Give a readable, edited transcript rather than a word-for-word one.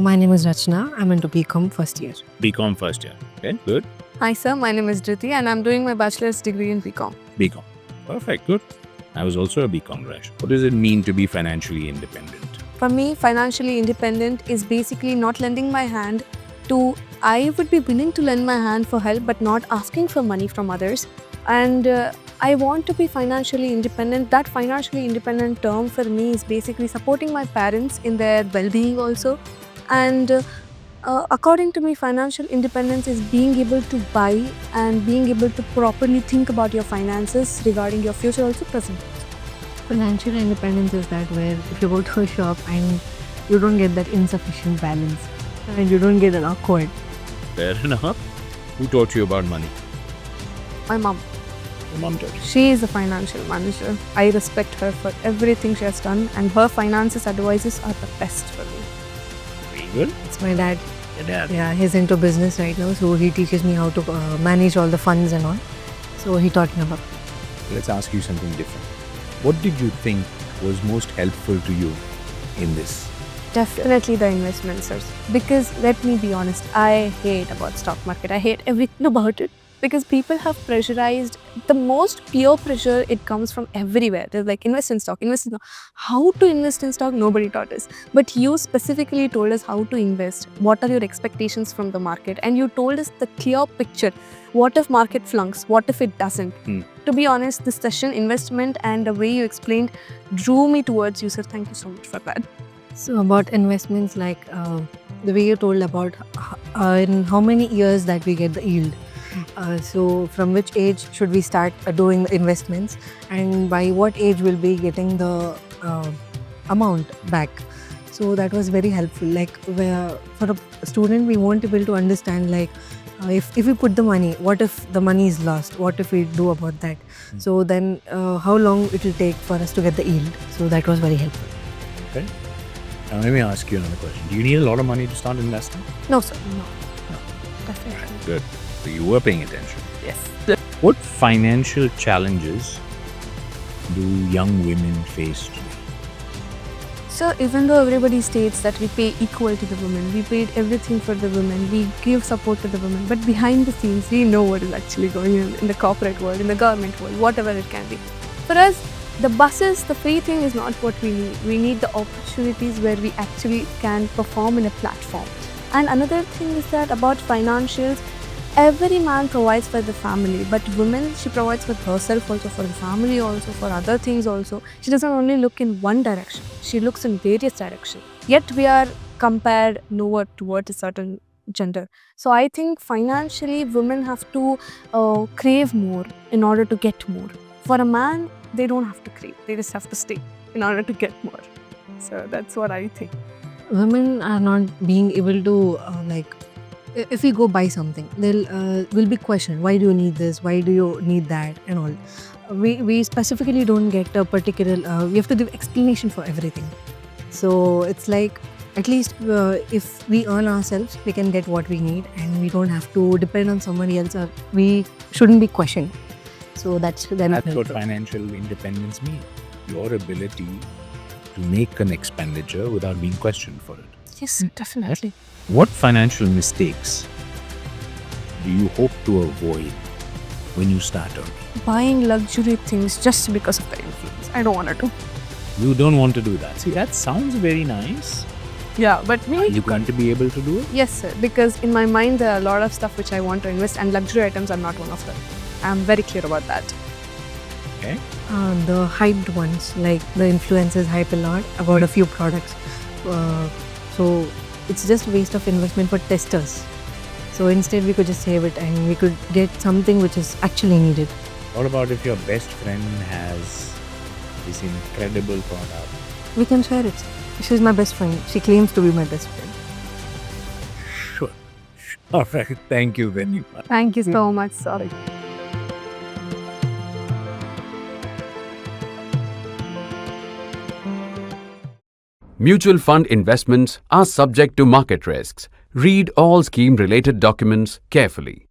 My name is Rachna. I'm into BCom first year. BCom first year. Okay, good. Hi sir, my name is Dhriti and I'm doing my bachelor's degree in BCom. BCom. Perfect, good. I was also a BCom grad. What does it mean to be financially independent? For me, financially independent is basically not lending my hand to, I would be willing to lend my hand for help but not asking for money from others. And I want to be financially independent. That financially independent term for me is basically supporting my parents in their well-being also. And according to me, financial independence is being able to buy and being able to properly think about your finances regarding your future also present. Financial independence is that where if you go to a shop and you don't get that insufficient balance and you don't get an awkward. Fair enough. Who taught you about money? My mom. Your mom taught you. She is a financial manager. I respect her for everything she has done and her finances advices are the best for me. Very good. It's my dad. Your dad. Yeah, he's into business right now, so he teaches me how to manage all the funds and all. So he taught me about. Let's ask you something different. What did you think was most helpful to you in this? Definitely the investment, sir. Because let me be honest, I hate about stock market. I hate everything about it. Because people have pressurized, the most peer pressure, it comes from everywhere. They're like, invest in stock, invest in stock. How to invest in stock, nobody taught us. But you specifically told us how to invest. What are your expectations from the market? And you told us the clear picture. What if market flunks? What if it doesn't? To be honest, this session, investment and the way you explained drew me towards you, sir. Thank you so much for that. So about investments, like the way you told about in how many years that we get the yield. So from which age should we start doing the investments, and by what age will be getting the amount back. So that was very helpful. Like where for a student, we won't be able to understand like if we put the money, what if the money is lost? What if we do about that? So then how long it will take for us to get the yield? So that was very helpful. Okay. Now let me ask you another question. Do you need a lot of money to start investing? No, sir. No. Definitely. Good. So you were paying attention. Yes. What financial challenges do young women face today? So even though everybody states that we pay equal to the women, we paid everything for the women, we give support to the women, but behind the scenes, we know what is actually going on in the corporate world, in the government world, whatever it can be. For us, the buses, the free thing is not what we need. We need the opportunities where we actually can perform in a platform. And another thing is that about financials, every man provides for the family, but women, she provides for herself also, for the family also, for other things also. She doesn't only look in one direction, she looks in various directions. Yet we are compared nowhere towards a certain gender. So I think financially women have to crave more in order to get more. For a man, they don't have to crave, they just have to stay in order to get more. So that's what I think. Women are not being able to like if we go buy something, they'll will be questioned, why do you need this, why do you need that and all. We specifically don't get a particular we have to give explanation for everything. So it's like at least if we earn ourselves, we can get what we need and we don't have to depend on somebody else, or we shouldn't be questioned. So that's what financial independence means. Your ability to make an expenditure without being questioned for it. Yes, definitely. What financial mistakes do you hope to avoid when you start earning? Buying luxury things just because of the influence. I don't want to do. You don't want to do that. See, that sounds very nice. Yeah, but me. Are you going to be able to do it? Yes, sir. Because in my mind, there are a lot of stuff which I want to invest, and luxury items are not one of them. I'm very clear about that. Okay. The hyped ones, like the influencers hype a lot about a few products. So it's just waste of investment for testers. So instead we could just save it and we could get something which is actually needed. What about if your best friend has this incredible product? We can share it. She's my best friend. She claims to be my best friend. Sure. All right. Thank you very much. Thank you so much, sir. Mutual fund investments are subject to market risks. Read all scheme-related documents carefully.